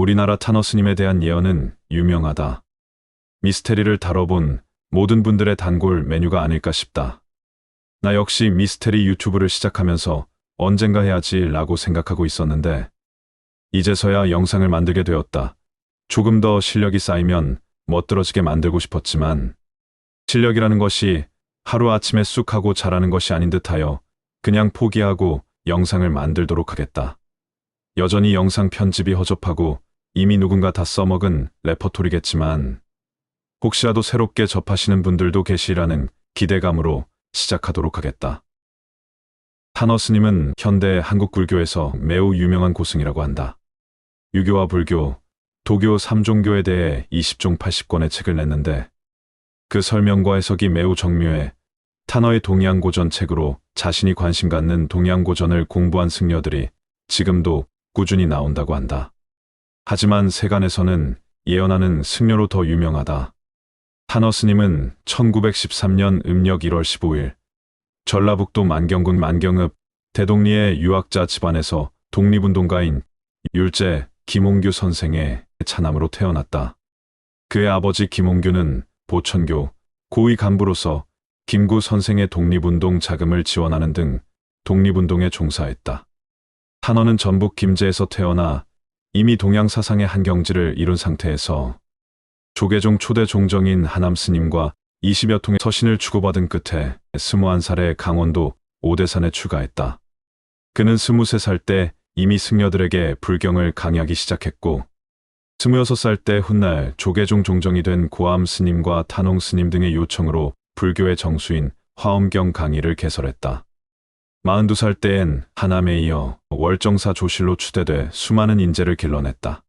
우리나라 탄어 스님에 대한 예언은 유명하다. 미스테리를 다뤄본 모든 분들의 단골 메뉴가 아닐까 싶다. 나 역시 미스테리 유튜브를 시작하면서 언젠가 해야지 라고 생각하고 있었는데 이제서야 영상을 만들게 되었다. 조금 더 실력이 쌓이면 멋들어지게 만들고 싶었지만 실력이라는 것이 하루아침에 쑥 하고 자라는 것이 아닌 듯하여 그냥 포기하고 영상을 만들도록 하겠다. 여전히 영상 편집이 허접하고 이미 누군가 다 써먹은 레퍼토리겠지만 혹시라도 새롭게 접하시는 분들도 계시라는 기대감으로 시작하도록 하겠다. 탄어 스님은 현대 한국 불교에서 매우 유명한 고승이라고 한다. 유교와 불교, 도교 3종교에 대해 20종 80권의 책을 냈는데 그 설명과 해석이 매우 정묘해 탄어의 동양고전 책으로 자신이 관심 갖는 동양고전을 공부한 승려들이 지금도 꾸준히 나온다고 한다. 하지만 세간에서는 예언하는 승려로 더 유명하다. 탄어 스님은 1913년 음력 1월 15일 전라북도 만경군 만경읍 대동리의 유학자 집안에서 독립운동가인 율제 김홍규 선생의 차남으로 태어났다. 그의 아버지 김홍규는 보천교 고위 간부로서 김구 선생의 독립운동 자금을 지원하는 등 독립운동에 종사했다. 탄어는 전북 김제에서 태어나 이미 동양 사상의 한경지를 이룬 상태에서 조계종 초대 종정인 하남 스님과 20여 통의 서신을 주고받은 끝에 21살에 강원도 오대산에 출가했다. 그는 23살 때 이미 승려들에게 불경을 강의하기 시작했고 26살 때 훗날 조계종 종정이 된 고암 스님과 탄홍 스님 등의 요청으로 불교의 정수인 화엄경 강의를 개설했다. 42살 때엔 하남에 이어 월정사 조실로 추대돼 수많은 인재를 길러냈다.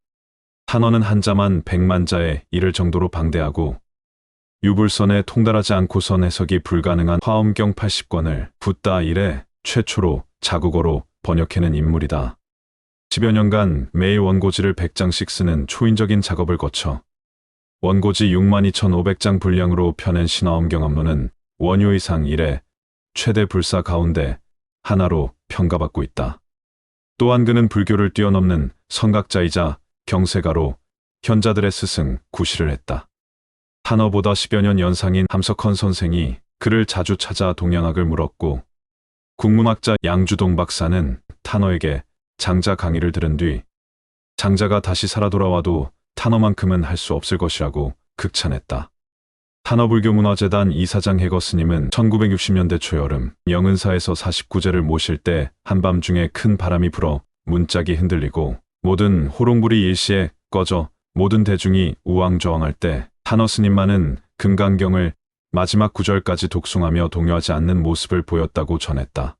탄어는 한자만 100만 자에 이를 정도로 방대하고 유불선에 통달하지 않고선 해석이 불가능한 화엄경 80권을 붓다 이래 최초로 자국어로 번역해낸 인물이다. 10여 년간 매일 원고지를 100장씩 쓰는 초인적인 작업을 거쳐 원고지 62,500장 분량으로 펴낸 신화엄경 업문은 원효이상 이래 최대 불사 가운데 하나로 평가받고 있다. 또한 그는 불교를 뛰어넘는 선각자이자 경세가로 현자들의 스승 구시를 했다. 탄어보다 10여 년 연상인 함석헌 선생이 그를 자주 찾아 동양학을 물었고 국문학자 양주동 박사는 탄어에게 장자 강의를 들은 뒤 장자가 다시 살아 돌아와도 탄어만큼은 할 수 없을 것이라고 극찬했다. 탄어불교문화재단 이사장 해거 스님은 1960년대 초여름 영은사에서 49제를 모실 때 한밤중에 큰 바람이 불어 문짝이 흔들리고 모든 호롱불이 일시에 꺼져 모든 대중이 우왕좌왕할 때 탄어 스님만은 금강경을 마지막 구절까지 독송하며 동요하지 않는 모습을 보였다고 전했다.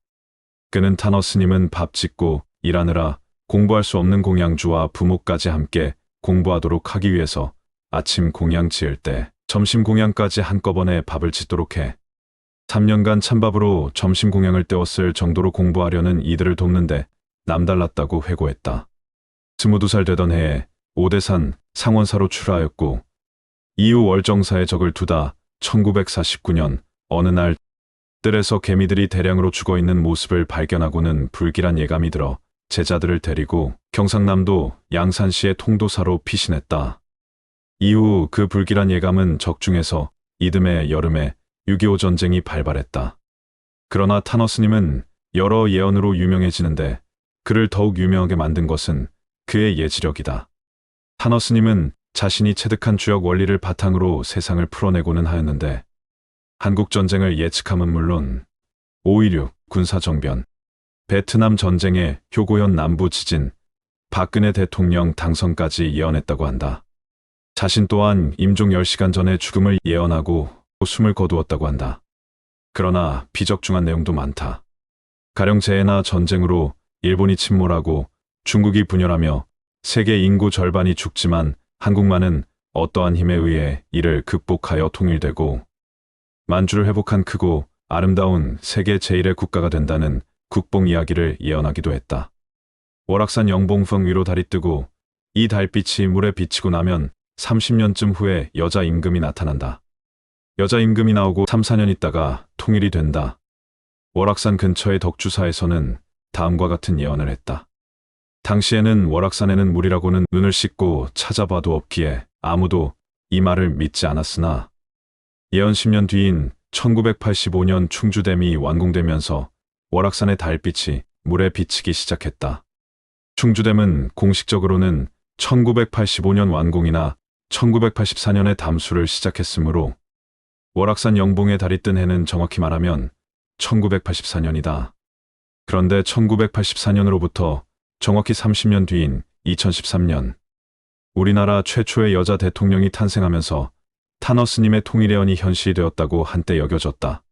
그는 탄어 스님은 밥 짓고 일하느라 공부할 수 없는 공양주와 부모까지 함께 공부하도록 하기 위해서 아침 공양 지을 때 점심 공양까지 한꺼번에 밥을 짓도록 해 3년간 찬밥으로 점심 공양을 때웠을 정도로 공부하려는 이들을 돕는데 남달랐다고 회고했다. 22살 되던 해에 오대산 상원사로 출하하였고 이후 월정사에 적을 두다 1949년 어느 날 뜰에서 개미들이 대량으로 죽어있는 모습을 발견하고는 불길한 예감이 들어 제자들을 데리고 경상남도 양산시의 통도사로 피신했다. 이후 그 불길한 예감은 적중해서 이듬해 여름에 6.25 전쟁이 발발했다. 그러나 탄어 스님은 여러 예언으로 유명해지는데 그를 더욱 유명하게 만든 것은 그의 예지력이다. 탄어 스님은 자신이 체득한 주역 원리를 바탕으로 세상을 풀어내고는 하였는데 한국전쟁을 예측함은 물론 5.16 군사정변, 베트남 전쟁의 효고현 남부 지진, 박근혜 대통령 당선까지 예언했다고 한다. 자신 또한 임종 10시간 전에 죽음을 예언하고 숨을 거두었다고 한다. 그러나 비적중한 내용도 많다. 가령 재해나 전쟁으로 일본이 침몰하고 중국이 분열하며 세계 인구 절반이 죽지만 한국만은 어떠한 힘에 의해 이를 극복하여 통일되고 만주를 회복한 크고 아름다운 세계 제1의 국가가 된다는 국뽕 이야기를 예언하기도 했다. 월악산 영봉성 위로 달이 뜨고 이 달빛이 물에 비치고 나면 30년쯤 후에 여자 임금이 나타난다. 여자 임금이 나오고 3, 4년 있다가 통일이 된다. 월악산 근처의 덕주사에서는 다음과 같은 예언을 했다. 당시에는 월악산에는 물이라고는 눈을 씻고 찾아봐도 없기에 아무도 이 말을 믿지 않았으나 예언 10년 뒤인 1985년 충주댐이 완공되면서 월악산의 달빛이 물에 비치기 시작했다. 충주댐은 공식적으로는 1985년 완공이나 1984년에 담수를 시작했으므로 월악산 영봉에 달이 뜬 해는 정확히 말하면 1984년이다. 그런데 1984년으로부터 정확히 30년 뒤인 2013년, 우리나라 최초의 여자 대통령이 탄생하면서 탄허스님의 통일예언이 현실이 되었다고 한때 여겨졌다.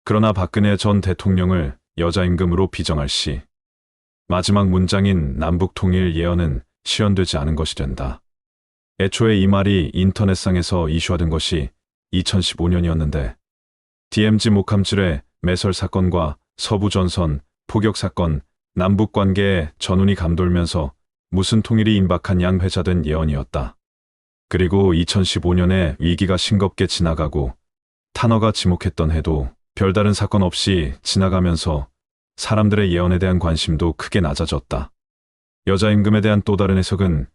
그러나 박근혜 전 대통령을 여자 임금으로 비정할 시 마지막 문장인 남북 통일 예언은 실현되지 않은 것이 된다. 애초에 이 말이 인터넷상에서 이슈화된 것이 2015년이었는데 DMZ 목함질의 매설 사건과 서부전선 포격 사건, 남북 관계에 전운이 감돌면서 무슨 통일이 임박한 양 회자된 예언이었다. 그리고 2015년에 위기가 싱겁게 지나가고 탄허가 지목했던 해도 별다른 사건 없이 지나가면서 사람들의 예언에 대한 관심도 크게 낮아졌다. 여자 임금에 대한 또 다른 해석은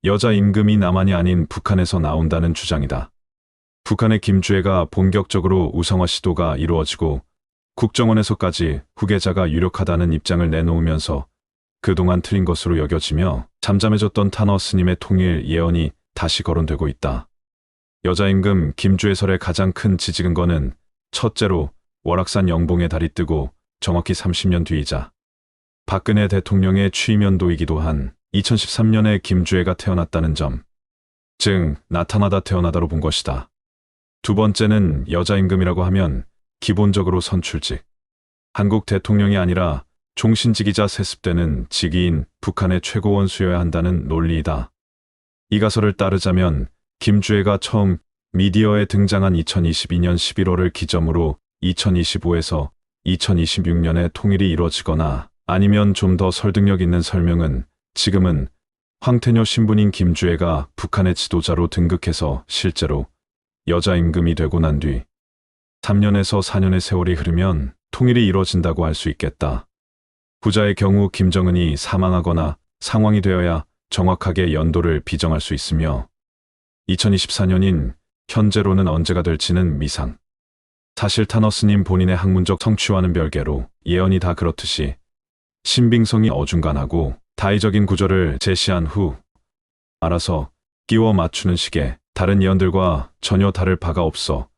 여자 임금이 남한이 아닌 북한에서 나온다는 주장이다. 북한의 김주애가 본격적으로 우상화 시도가 이루어지고 국정원에서까지 후계자가 유력하다는 입장을 내놓으면서 그동안 틀린 것으로 여겨지며 잠잠해졌던 탄허 스님의 통일 예언이 다시 거론되고 있다. 여자 임금 김주애설의 가장 큰 지지 근거는 첫째로 월악산 영봉에 달이 뜨고 정확히 30년 뒤이자 박근혜 대통령의 취임연도이기도 한 2013년에 김주애가 태어났다는 점, 즉 나타나다 태어나다로 본 것이다. 두 번째는 여자 임금이라고 하면 기본적으로 선출직, 한국 대통령이 아니라 종신직이자 세습되는 직위인 북한의 최고원 수여야 한다는 논리이다. 이 가설을 따르자면 김주애가 처음 미디어에 등장한 2022년 11월을 기점으로 2025에서 2026년에 통일이 이루어지거나 아니면 좀 더 설득력 있는 설명은 지금은 황태녀 신분인 김주애가 북한의 지도자로 등극해서 실제로 여자 임금이 되고 난 뒤 3년에서 4년의 세월이 흐르면 통일이 이루어진다고 할 수 있겠다. 후자의 경우 김정은이 사망하거나 상황이 되어야 정확하게 연도를 비정할 수 있으며 2024년인 현재로는 언제가 될지는 미상. 사실 탄허 스님 본인의 학문적 성취와는 별개로 예언이 다 그렇듯이 신빙성이 어중간하고 다의적인 구절을 제시한 후 알아서 끼워 맞추는 식의 다른 예언들과 전혀 다를 바가 없어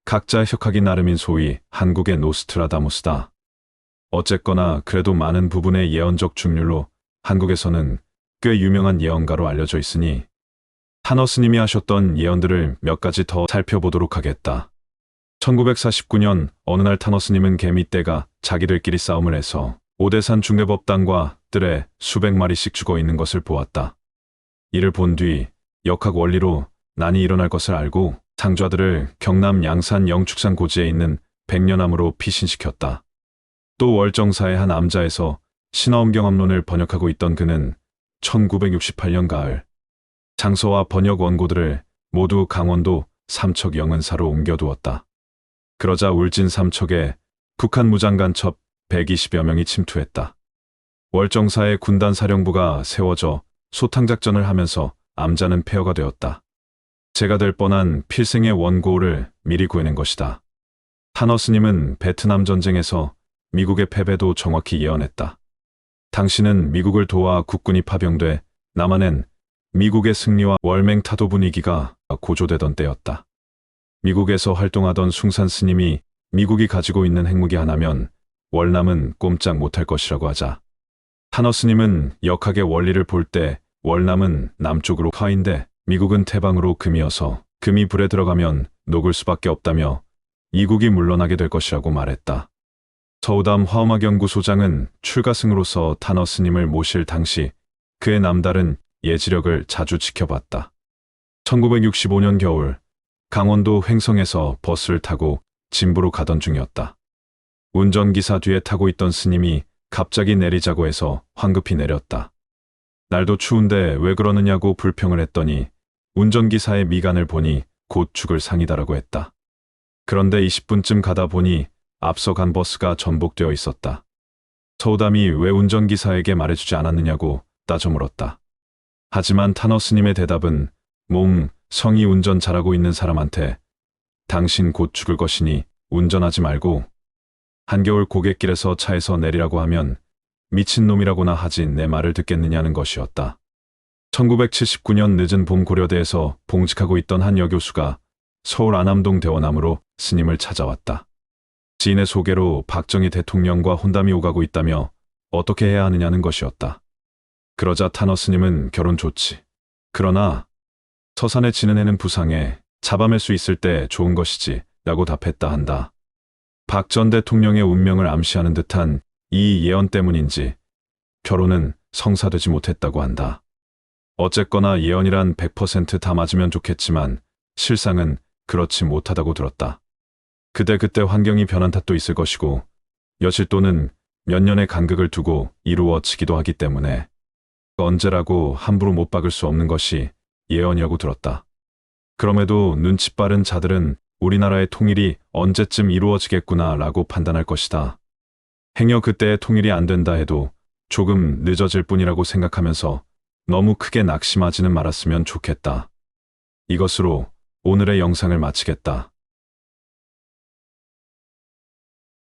각자 해석하기 나름인 소위 한국의 노스트라다무스다. 어쨌거나 그래도 많은 부분의 예언적 중률로 한국에서는 꽤 유명한 예언가로 알려져 있으니 탄허 스님이 하셨던 예언들을 몇 가지 더 살펴보도록 하겠다. 1949년 어느 날 탄허 스님은 개미떼가 자기들끼리 싸움을 해서 오대산 중대법당과 뜰에 수백 마리씩 죽어 있는 것을 보았다. 이를 본 뒤 역학 원리로 난이 일어날 것을 알고 상좌들을 경남 양산 영축산 고지에 있는 백년암으로 피신시켰다. 또 월정사의 한 암자에서 신화엄경암론을 번역하고 있던 그는 1968년 가을 장서와 번역 원고들을 모두 강원도 삼척 영은사로 옮겨두었다. 그러자 울진 삼척에 북한 무장간첩 120여 명이 침투했다. 월정사의 군단사령부가 세워져 소탕작전을 하면서 암자는 폐허가 되었다. 제가 될 뻔한 필생의 원고를 미리 구해낸 것이다. 탄허 스님은 베트남 전쟁에서 미국의 패배도 정확히 예언했다. 당시는 미국을 도와 국군이 파병돼 남한엔 미국의 승리와 월맹 타도 분위기가 고조되던 때였다. 미국에서 활동하던 숭산 스님이 미국이 가지고 있는 핵무기 하나면 월남은 꼼짝 못할 것이라고 하자 탄허 스님은 역학의 원리를 볼 때 월남은 남쪽으로 화인데 미국은 태방으로 금이어서 금이 불에 들어가면 녹을 수밖에 없다며 이국이 물러나게 될 것이라고 말했다. 서우담 화엄학연구소장은 출가승으로서 탄허 스님을 모실 당시 그의 남다른 예지력을 자주 지켜봤다. 1965년 겨울 강원도 횡성에서 버스를 타고 진부로 가던 중이었다. 운전기사 뒤에 타고 있던 스님이 갑자기 내리자고 해서 황급히 내렸다. 날도 추운데 왜 그러느냐고 불평을 했더니 운전기사의 미간을 보니 곧 죽을 상이다라고 했다. 그런데 20분쯤 가다 보니 앞서 간 버스가 전복되어 있었다. 서우담이 왜 운전기사에게 말해주지 않았느냐고 따져 물었다. 하지만 타너 스님의 대답은 성이 운전 잘하고 있는 사람한테 당신 곧 죽을 것이니 운전하지 말고 한겨울 고갯길에서 차에서 내리라고 하면 미친놈이라고나 하지 내 말을 듣겠느냐는 것이었다. 1979년 늦은 봄 고려대에서 봉직하고 있던 한 여교수가 서울 안암동 대원암으로 스님을 찾아왔다. 지인의 소개로 박정희 대통령과 혼담이 오가고 있다며 어떻게 해야 하느냐는 것이었다. 그러자 타너 스님은 결혼 좋지. 그러나 서산에 지는 애는 부상해 잡아맬 수 있을 때 좋은 것이지 라고 답했다 한다. 박 전 대통령의 운명을 암시하는 듯한 이 예언 때문인지 결혼은 성사되지 못했다고 한다. 어쨌거나 예언이란 100% 다 맞으면 좋겠지만 실상은 그렇지 못하다고 들었다. 그때 환경이 변한 탓도 있을 것이고 여실 또는 몇 년의 간극을 두고 이루어지기도 하기 때문에 언제라고 함부로 못 박을 수 없는 것이 예언이라고 들었다. 그럼에도 눈치 빠른 자들은 우리나라의 통일이 언제쯤 이루어지겠구나 라고 판단할 것이다. 행여 그때의 통일이 안 된다 해도 조금 늦어질 뿐이라고 생각하면서 너무 크게 낙심하지는 말았으면 좋겠다. 이것으로 오늘의 영상을 마치겠다.